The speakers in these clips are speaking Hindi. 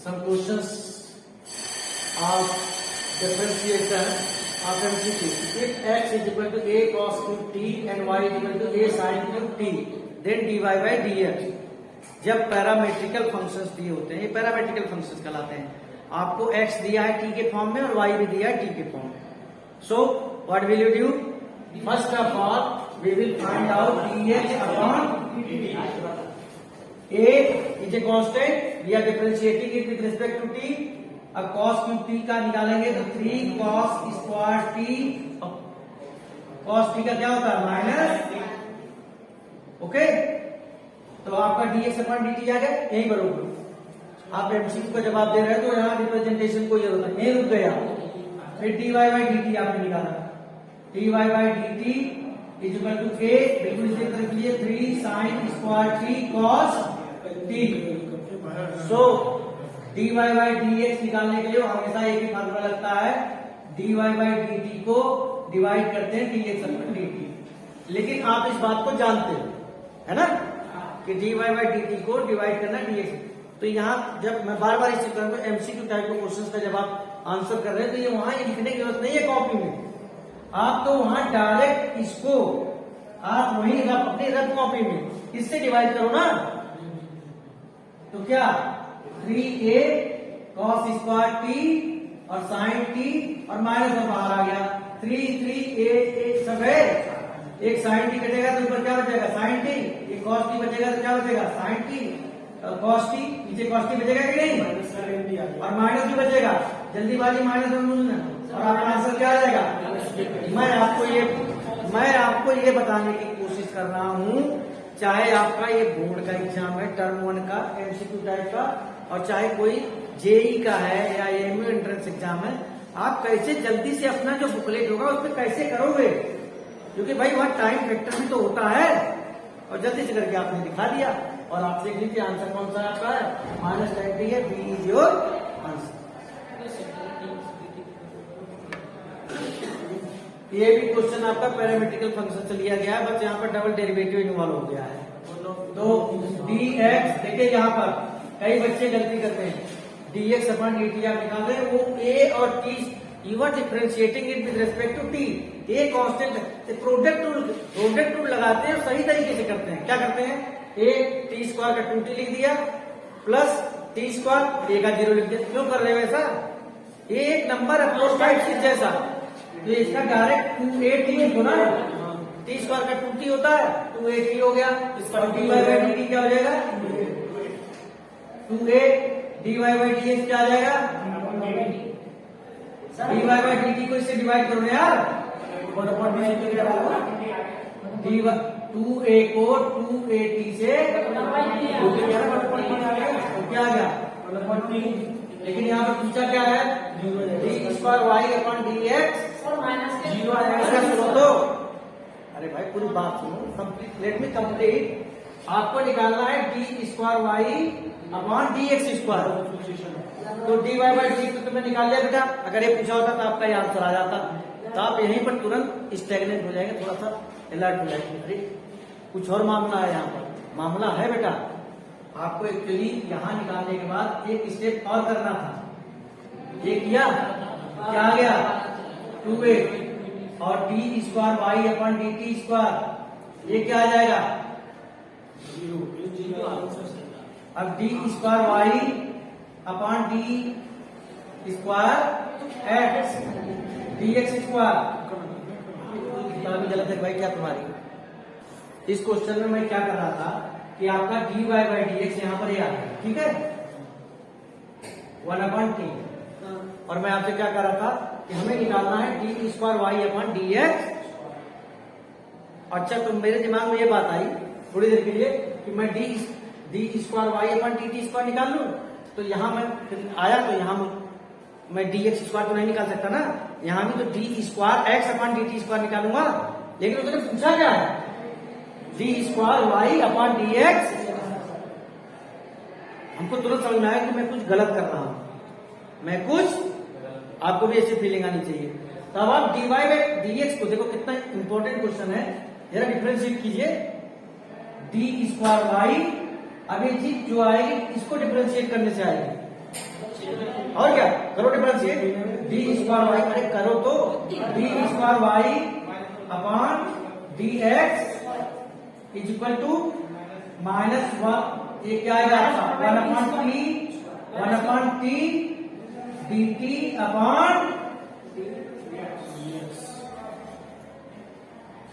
some questions of differentiation of MCQ. If x is equal to a cos cube t and y is equal to a sin cube t, then dy by dx. जब पैरामेट्रिकल फंक्शंस दिए होते हैं, ये पैरामेट्रिकल फंक्शंस कहलाते हैं. आपको x दिया है t के फॉर्म में और y भी दिया है t के फॉर्म में. So what will you do? First of all we will find out dx upon dt. a is a constant, we are differentiating it with respect to t. अब cos cube t का निकालेंगे तो 3 cos square t. cos t का क्या होता है? माइनस. ओके, तो आपका dx अपॉन dt आ गया. यही बरोबर आप एमसीक्यू का जवाब दे रहे हैं तो यहाँ रिप्रेजेंटेशन कोई जरूरत नहीं, रुक गया. फिर dy by dt आपने निकाला. dy by dt is equal to k, बिल्कुल इसी तरह के लिए 3 sin square t cos t. So dy by dx निकालने के लिए हमेशा एक ही फार्मूला लगता है. dy by dt को डिवाइड करते हैं dx अपॉन dt. लेकिन आप इस बात को जानते हो, है ना, कि dy by dt को डिवाइड करना dx. तो यहाँ जब मैं बार बार इस चित्र में एमसीक्यू टाइप के क्वेश्चंस का जब आप आंसर कर रहे हैं तो ये वहां लिखने की जरूरत नहीं है कॉपी में. आप तो वहां डायरेक्ट इसको आप वही अपनी रफ कॉपी में इससे डिवाइड करो ना. तो क्या 3a cos स्क्वायर t और sin t और माइनस में बाहर आ गया 3a सब है. एक sin t कटेगा तो ऊपर क्या बचेगा? sin t. एक cos t बचेगा तो क्या बचेगा? sin t. cos t नीचे cos t बचेगा कि नहीं? और माइनस भी बचेगा. जल्दीबाजी माइनस में मूलना और आपका आंसर क्या आ जाएगा? मैं आपको ये बताने की कोशिश कर रहा हूँ, चाहे आपका ये बोर्ड का एग्जाम है टर्म 1 का एमसीक्यू टाइप का, और चाहे कोई जेई का है या एमयू एंट्रेंस एग्जाम है, आप कैसे जल्दी से अपना जो बुकलेट होगा उसमें कैसे करोगे, क्योंकि भाई वहां टाइम फैक्टर भी तो होता है. और जल्दी से करके आपने दिखा दिया और आप देख लीजिए आंसर कौन सा आपका है. माइनस टाइप डी है, बी इज योर आंसर. ये भी क्वेश्चन आपका पैरामेट्रिकल फंक्शन से लिया गया है, बस यहाँ पर डबल डेरिवेटिव इन्वॉल्व हो गया है. तो dx देखिए, यहाँ पर कई बच्चे गलती करते हैं. dx अपॉन dt आप निकाल रहे हैं, वो a और t you are differentiating it with respect to t. a constant है, प्रोडक्ट रूल लगाते हैं और सही तरीके से करते हैं. क्या करते हैं? a t स्क्वायर का 2t लिख दिया प्लस t स्क्वायर a का 0 लिख दिया. क्यों कर रहे हो ऐसा? ये एक नंबर अप्रोक्सीमेट चीज जैसा, तो इसका डायरेक्ट 2a t लिखो ना. t स्क्वायर का 2t होता है, 2a t हो गया. इसका dy by dt क्या हो जाएगा? 2a dy by dx क्या आ जाएगा? dy by dt को इससे डिवाइड करो ना यार. 2a को 2at से क्या आ गया? लेकिन यहाँ पर पूछा क्या है? d square y upon dx सुनो तो. अरे भाई पूरी बात सुनो, लेट मी कंप्लीट. आपको निकालना है d square y upon dx square. तो dy by dt तो तुमने निकाल लिया बेटा. अगर ये पूछा होता तो आपका ये आंसर आ जाता, तो आप यहीं पर तुरंत स्टेगनेंट हो जाएंगे, थोड़ा सा अलर्ट हो जाएंगे. अरे कुछ और मामला है यहाँ पर. मामला है बेटा, आपको एक्चुअली यहाँ निकालने के बाद एक स्टेप और करना था. ये किया, क्या आ गया? 2a और d square y upon dt square, ये क्या आ जाएगा? अब d square y upon d square x dx square. भी गलत है भाई क्या तुम्हारी? इस क्वेश्चन में मैं क्या कर रहा था कि आपका dy by dx यहाँ पर ये आ गया, ठीक है, 1 अपॉन t. और मैं आपसे क्या कर रहा था कि हमें निकालना है d square y upon dx. अच्छा, तो मेरे दिमाग में ये बात आई थोड़ी देर के लिए कि मैं d square y upon dt square निकाल लूं. तो यहाँ मैं आया तो यहाँ मैं dx स्क्वायर तो नहीं निकाल सकता ना, यहाँ भी तो d square x upon dt square निकालूंगा. लेकिन उसने पूछा क्या है? d square y upon dx. हमको तुरंत समझ में आया कि मैं कुछ गलत कर रहा हूं, मैं कुछ, आपको भी ऐसी फीलिंग आनी चाहिए. तब आप dy by dx को देखो, कितना इंपॉर्टेंट क्वेश्चन है, जरा डिफरेंशिएट कीजिए. d स्क्वायर y, अब ये चीज जो आएगी इसको डिफरेंशिएट करने से आएगी. और क्या करो डिफरेंशिएट, डी स्क्वायर वाई, अरे करो तो, d square Y upon D x is equal to minus one, ये क्या आएगा आपका, one upon t d T upon,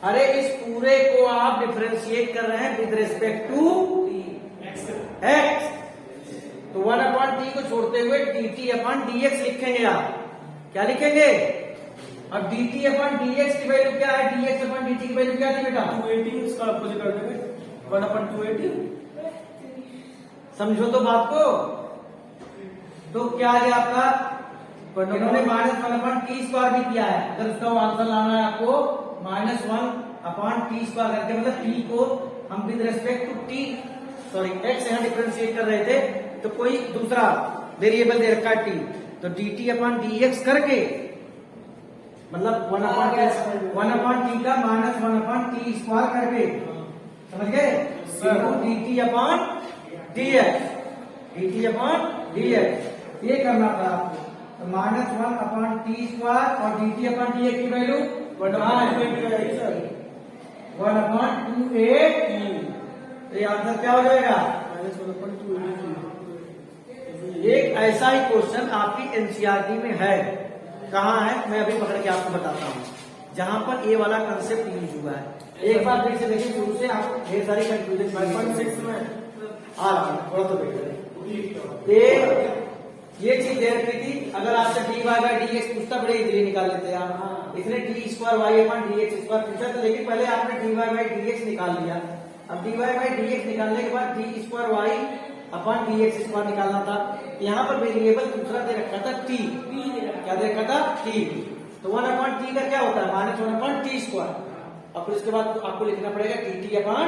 अरे इस पूरे को आप डिफरेंशिएट कर रहे हैं विद रिस्पेक्ट टू एक्स, तो वन अपॉन टी को छोड़ते हुए d T upon D x लिखेंगे आप, क्या लिखेंगे, अब डी टी अपॉन डी एक्स की वैल्यू क्या है, d x upon d t की वैल्यू क्या थी बेटा, 280, इसका अपोजिट कर देंगे 1/280। समझो तो बात को, तो क्या है आपका, इन्होंने minus one upon T square भी किया है, अगर उसका आंसर लाना है आपको minus one upon T square करके, मतलब टी को हम with respect to t, sorry x यहाँ डिफरेंशिएट कर रहे थे, तो कोई दूसरा वेरिएबल दे रखा है टी, तो D T upon D X करके, मतलब वन अपॉन टी का minus one upon T square करके, समझ गए, D T upon D X, D T upon D X, ये करना था आपको, तो minus one upon T square और D T upon D x की वैल्यू 1 अपॉन 280, तो ये आंसर क्या हो जाएगा, एक ऐसा ही क्वेश्चन आपकी एनसीईआरटी में है, कहाँ है मैं अभी पकड़ के आपको बताता हूँ, जहां पर ए वाला कंसेप्ट यूज हुआ है, एक बार फिर से देखिए शुरू से, आपको ढेर सारी कंफ्यूजन 5.6 में आ रहा है, थोड़ा तो बेटर, ये चीज दे रखी थी, अगर आपसे d Y by D x पूछता बड़े इजीली निकाल लेते हैं आप, इसने d square Y upon D x square पूछा था, लेकिन पहले आपने d Y by D x निकाल लिया, अब d Y by D x निकालने के बाद d square Y upon D x square निकालना था, यहाँ पर वेरिएबल दूसरा दे रखा था टी, क्या दे रखा था टी, तो वन अपॉन टी का क्या होता है minus one upon T square, और फिर उसके बाद आपको लिखना पड़ेगा टी टी अपॉन,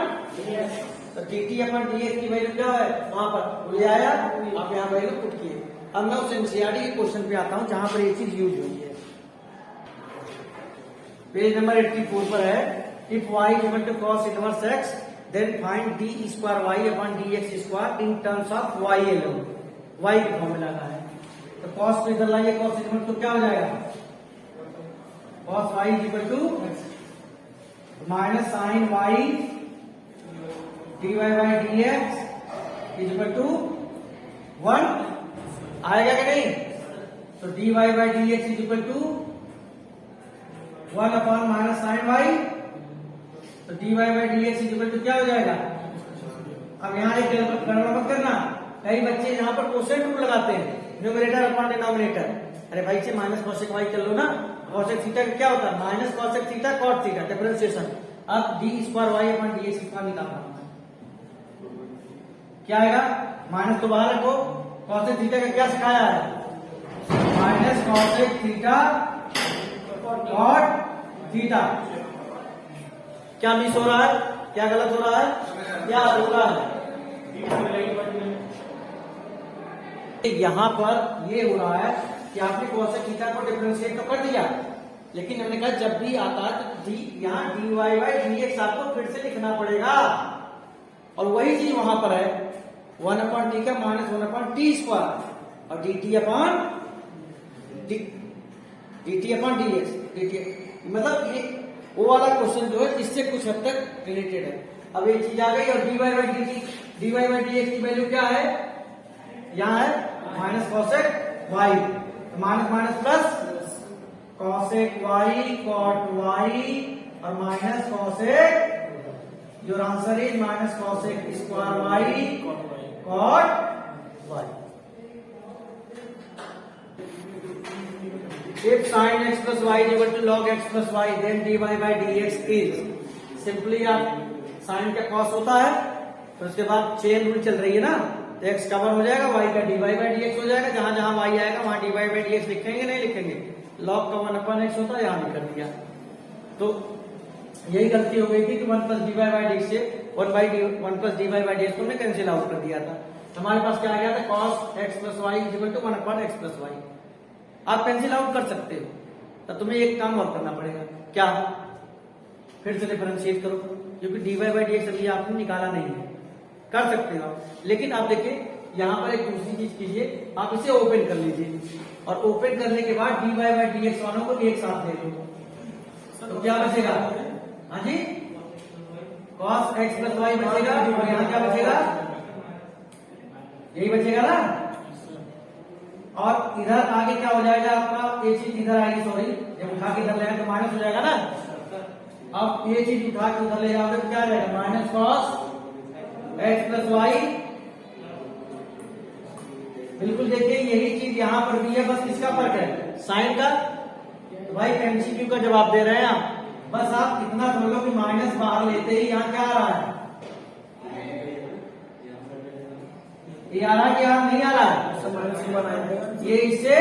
तो T T upon D x की वैल्यू क्या है, वहां पर ले आया, आप यहाँ वैल्यू पुट किए। अब मैं उस एनसीईआरटी के क्वेश्चन पे आता हूं जहां पर ये चीज यूज हुई है, पेज नंबर 84 पर है, if y equal to cos inverse x then find d square y upon dx square in terms of y alone, y की फॉर्मूला का है, तो cos को इधर लाइए, cos इनवर्स तो क्या हो जाएगा, cos y equal to minus sine y dy by dx equal to 1 आएगा कि नहीं, तो dy by D x is equal to 1 upon minus sine y, तो dy by D x is equal to क्या हो जाएगा, अब यहाँ एक गणना मत करना, कई बच्चे यहाँ पर कोसेक रूल लगाते हैं, न्यूमरेटर अपॉन डिनोमिनेटर, अरे भाई से माइनस कॉसेक वाई कर लो ना, कॉसेक थीटा का क्या होता है minus cosec theta cot theta, differentiation, अब D square Y upon D x square निकालना, क्या आएगा, माइनस तो बाहर रखो, कॉसेक थीटा का क्या सिखाया है, minus cosec theta cot theta, क्या मिस हो रहा है, क्या गलत हो रहा है, क्या हो रहा है, यहां पर ये हो रहा है कि आपने कॉसेक थीटा को डिफरेंशिएट तो कर दिया, लेकिन हमने कहा जब भी आता है तो यहाँ d Y by D x आपको फिर से लिखना पड़ेगा, और वही चीज वहां पर है, 1 अपॉन टी का माइनस 1 अपॉन टी स्क्वायर और D T upon d T upon D X, D T, मतलब ये वो वाला क्वेश्चन जो है इससे कुछ हद तक रिलेटेड है। अब एक चीज आ गई, और D Y by D T, D Y by D x की वैल्यू क्या है, यहाँ है minus cosec Y, minus minus plus cosec Y cot Y और minus cosec, your answer is minus cosec square Y cot Y. If sin x plus y is equal to log x plus y, then dy by dx is, simply आप sin का cos होता है, तो उसके बाद चेन रूल चल रही है ना, तो x कवर हो जाएगा, y का dy by dx हो जाएगा, जहां जहां y आएगा वहां dy by dx लिखेंगे, नहीं लिखेंगे, log का 1 upon x होता है, यहां नहीं कर दिया, तो यही गलती हो गई थी कि 1 plus dy by dx से 1 plus dy by dx को हमने कैंसिल आउट कर दिया था, हमारे पास क्या आ गया था, cos x plus y is equal to 1 upon x plus y, आप कैंसिल आउट कर सकते हो, तो तुम्हें एक काम और करना पड़ेगा, क्या, फिर से डिफरेंशिएट करो, क्योंकि dy by dx अभी आपने निकाला नहीं है, कर सकते हो आप, लेकिन आप देखिए यहाँ पर एक दूसरी चीज कीजिए, आप इसे ओपन कर लीजिए और ओपन करने के बाद dy बाई डी एक्स वालों को एक साथ ले लो, तो क्या बचेगा? हाँ जी, cos x प्लस वाई बचेगा और यहाँ क्या बचेगा? यही बचेगा ना। और इधर आगे क्या हो जाएगा आपका, ये चीज इधर आएगी, सॉरी जब उठा के इधर ले तो माइनस हो जाएगा ना। अब ये चीज उठा के उधर ले जाओगे तो क्या जाएगा? Minus cos x plus y. बिल्कुल देखिए यही चीज यहाँ पर भी है, बस इसका फर्क है साइन का। तो भाई एमसीक्यू का जवाब दे रहे हैं आप, बस आप इतना समझ लो कि माइनस बाहर लेते ही यहाँ क्या आ रहा है? ये आ रहा है कि यहाँ नहीं आ रहा है? माइनस की बनाएंगे, ये इससे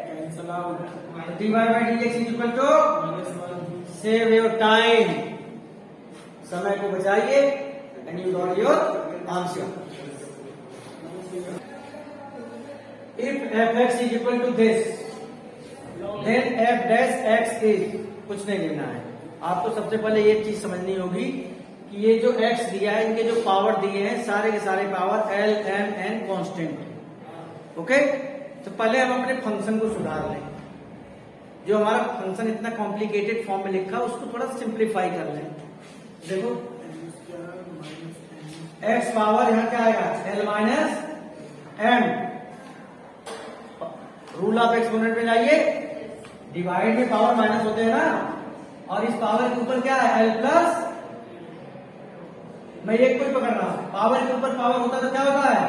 cancel out, dy by D x is equal to -1। Save your time, समय को बचाइए and you got your answer. If fx is equal to this, then f dash x is, कुछ नहीं लेना है आपको। सबसे पहले ये चीज समझनी होगी कि ये जो x दिया है, इनके जो पावर दिए हैं सारे के सारे power l, m, n constant. Okay, तो पहले हम अपने फंक्शन को सुधार लें। जो हमारा फंक्शन इतना कॉम्प्लिकेटेड फॉर्म में लिखा उसको थोड़ा सिंप्लीफाई कर लें। देखो x पावर यहाँ क्या आएगा? l minus m। Rule of exponent में जाइए, डिवाइड में पावर माइनस होते हैं ना, और इस पावर के ऊपर क्या है? l प्लस, मैं एक कोई पकड़ रहा हूं, पावर के ऊपर पावर होता तो क्या होता है?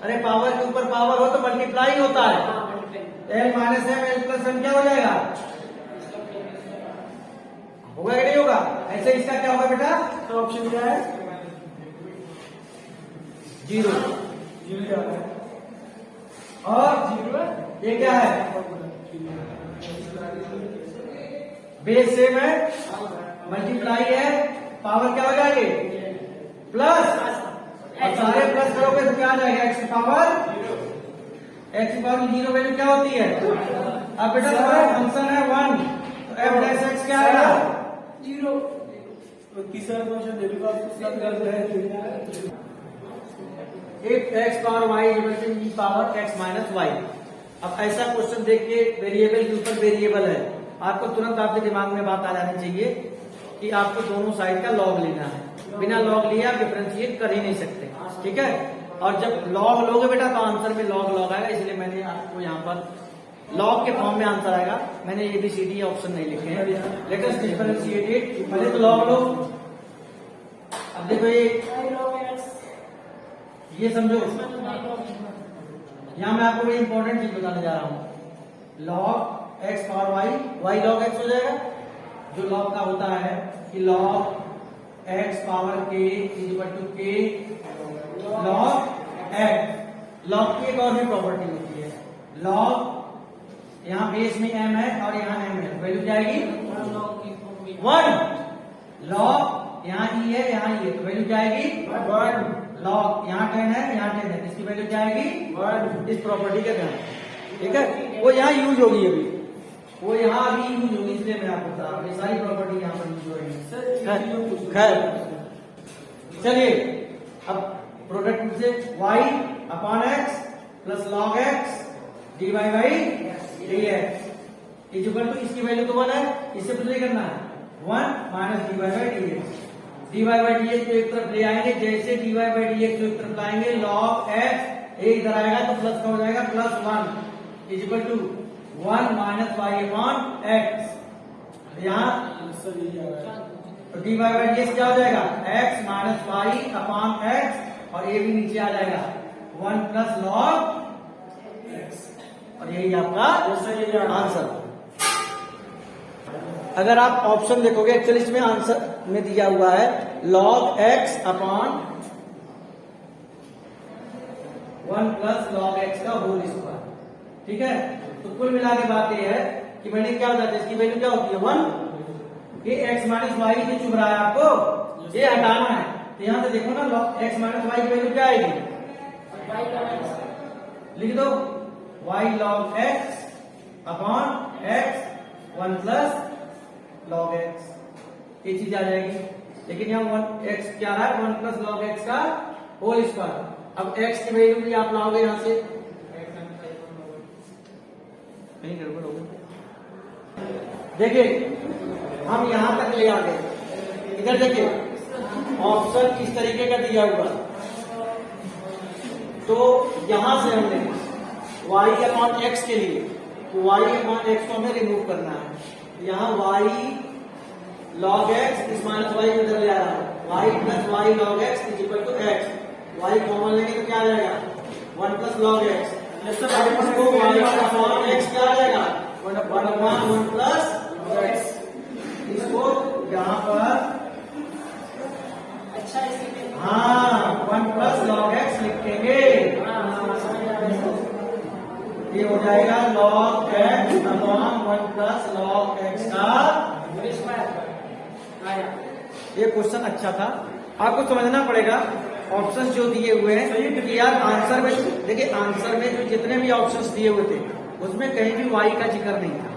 अरे पावर के ऊपर पावर हो तो मल्टीप्लाई होता है। l minus m, l plus m क्या हो जाएगा? होगा कि नहीं होगा? ऐसे इसका क्या होगा बेटा? तो ऑप्शन क्या है? 0। 0 है और 0 है, ये क्या है? बेस सेम है, मल्टीप्लाई है, पावर क्या हो जाएगी? प्लस, और सारे प्लस करोगे तो क्या आ जाएगा? एक्स की पावर 0 वैल्यू क्या होती है? अब बेटा तुम्हारा फंक्शन है 1, तो एफ डैश एक्स क्या आएगा? 0। तो तीसरा क्वेश्चन देखो आप कितना कर रहे हैं। If x power y equal to e power x minus y. अब ऐसा क्वेश्चन देख के वेरिएबल के ऊपर वेरिएबल है, आपको तुरंत आपके दिमाग में बात आ जानी चाहिए कि आपको दोनों साइड का लॉग लेना है। बिना लॉग लिए आप डिफरेंशिएट कर ही नहीं सकते, ठीक है। और जब लॉग लोगे बेटा तो आंसर में लॉग आएगा, इसलिए मैंने आपको यहाँ पर लॉग के फॉर्म में आंसर आएगा। मैंने ABCD ऑप्शन नहीं लिखे हैं। Let us differentiate it. पहले तो लॉग लो। अब देखो ये समझो, यहाँ मैं आपको बड़ी इंपॉर्टेंट चीज बताने जा रहा हूँ। Log x power y, y log x हो जाएगा। जो लॉग का होता है कि log x power k is equal to k log x. Log की एक और भी प्रॉपर्टी होती है, लॉग यहाँ बेस में m है और यहाँ m है, वैल्यू जाएगी 1। लॉग यहाँ e है, यहाँ e है, तो वैल्यू जाएगी 1। लॉग यहाँ 10 है, यहाँ 10 है, इसकी वैल्यू जाएगी 1। इस प्रॉपर्टी का ध्यान, ठीक है। वो यहाँ यूज होगी, अभी वो यहाँ अभी यूज होगी, इसलिए मैं आपको बता रहा हूँ। ये सारी प्रॉपर्टी यहाँ पर यूज होगी। खैर चलिए, अब प्रोडक्ट से y upon x plus log x dy by dx is equal to, इसकी वैल्यू तो 1 है, इससे कुछ नहीं करना है, 1 minus dy by dx। dy by dx को एक तरफ ले आएंगे, जैसे dy बाई dx को एक तरफ लाएंगे, log x ये इधर आएगा तो प्लस का हो जाएगा, plus 1 is equal to 1 minus y upon x। यहाँ तो dy बाई dx क्या हो जाएगा? x minus y upon x, और ये भी नीचे आ जाएगा 1 प्लस लॉग x, और यही आपका आंसर। अगर आप ऑप्शन देखोगे, एक्चुअली इसमें आंसर में दिया हुआ है log x upon 1 plus log x का होल स्क्वायर, ठीक है। तो कुल मिला के बात यह है कि मैंने क्या होता है, इसकी वैल्यू क्या होती है 1। ये x माइनस वाई जो चुभ रहा है आपको, ये हटाना है, तो यहां से देखो ना, x माइनस वाई की वैल्यू क्या आएगी? लिख दो y log x upon x 1 plus log x, ये चीज आ जाएगी। लेकिन यहाँ 1 x क्या रहा है? 1 प्लस log x का होल स्क्वायर, अब x की वैल्यू भी आप लाओगे यहां से, कहीं गड़बड़ हो गई। देखिए हम यहां तक ले आ गए, इधर देखिए ऑप्शन किस तरीके का दिया हुआ, तो यहां से हमने y अपॉन x के लिए y अपॉन x को हमें रिमूव करना है। यहाँ y log x इस माइनस y इधर ले आ रहा है, y plus y log x is equal to x, y common लेंगे तो क्या आ जाएगा 1 प्लस log x, इसको y अपॉन x क्या आ जाएगा 1 अपॉन 1 प्लस x, इसको यहाँ पर हाँ 1 प्लस log x लिखेंगे, ये हो जाएगा log x upon 1 plus log x का ये क्वेश्चन अच्छा था, आपको समझना पड़ेगा ऑप्शंस जो दिए हुए हैं कि यार आंसर में देखिए, आंसर में जो जितने भी ऑप्शंस दिए हुए थे उसमें कहीं भी y का जिक्र नहीं था।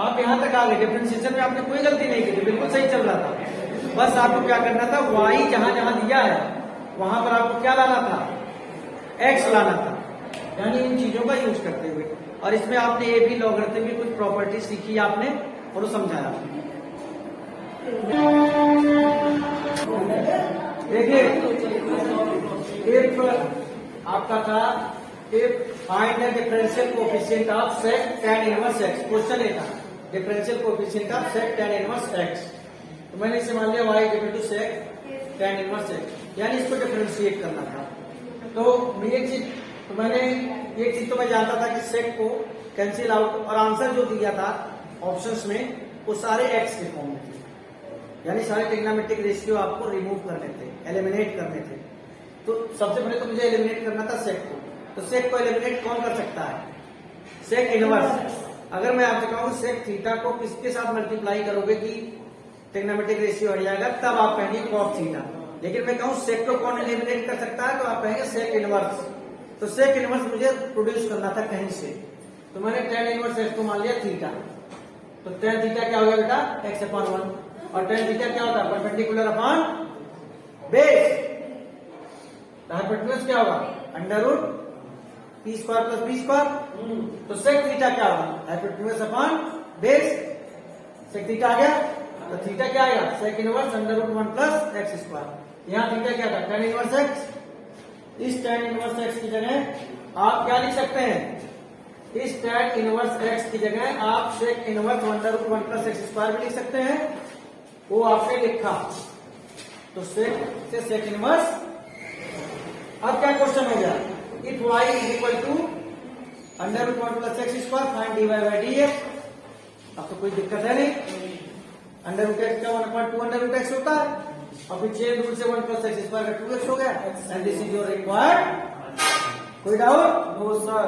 आप यहाँ तक आ गए, डिफरेंशिएशन में आपने कोई गलती नहीं की थी, बिल्कुल सही चल रहा था। बस आपको क्या करना था, y जहां जहां दिया है वहां पर आपको क्या लाना था, x लाना था, यानी इन चीजों का यूज करते हुए। और इसमें आपने ये भी लॉगरिथम की कुछ प्रॉपर्टी सीखी आपने और वो समझाया। देखिए इफ आपका था if find the differential coefficient of sec tan inverse x, question ये था differential coefficient of sec tan inverse x, तो मैंने इसे मान लिया y equal to sec tan inverse x, यानी इसको डिफरेंशिएट करना था। तो एक चीज तो मैं जानता था कि सेक को कैंसिल आउट, और आंसर जो दिया था ऑप्शंस में वो सारे x के फॉर्म में थे, यानी सारे ट्रिग्नोमेट्रिक रेशियो आपको रिमूव करने थे, एलिमिनेट करने थे। तो सबसे पहले तो मुझे एलिमिनेट करना था सेक को, तो सेक को एलिमिनेट कौन कर सकता है, सेक इनवर्स। अगर मैं आपसे कहूँ सेक थीटा को किसके साथ मल्टीप्लाई करोगे कि ट्रिग्नोमेट्रिक रेशियो हट जाएगा, तब आप कहेंगे कॉस थीटा। लेकिन मैं कहूँ सेक को कौन एलिमिनेट कर सकता है, तो आप कहेंगे सेक इनवर्स। तो सेक इनवर्स मुझे प्रोड्यूस करना था कहीं से, तो मैंने tan इनवर्स x को मान लिया थीटा। तो tan थीटा क्या हो गया बेटा, x अपॉन 1, और tan थीटा क्या होता है, परपेंडिकुलर अपॉन बेस। हाइपोटेन्यूज क्या होगा, under root p square plus b square. तो सेक थीटा क्या होगा, hypotenuse upon base. Sec theta आ गया, तो थीटा क्या आएगा, sec inverse under root 1 plus x square. यहाँ थीटा क्या था, tan इनवर्स x। इस tan इनवर्स x की जगह आप क्या लिख सकते हैं, इस tan इनवर्स x की जगह आप sec inverse under root 1 plus x square भी लिख सकते हैं, वो आपने लिखा। तो सेक से सेक इनवर्स। अब क्या क्वेश्चन हो गया, if y is equal to under root 1 plus x square find dy by dx। अब तो कोई दिक्कत है नहीं, अंडर रूट x का 1/2 अंडर रूट x होता है, और फिर चेन रूट से 1 प्लस x स्क्वायर का 2x हो गया, and this is your required. कोई डाउट, नो सर।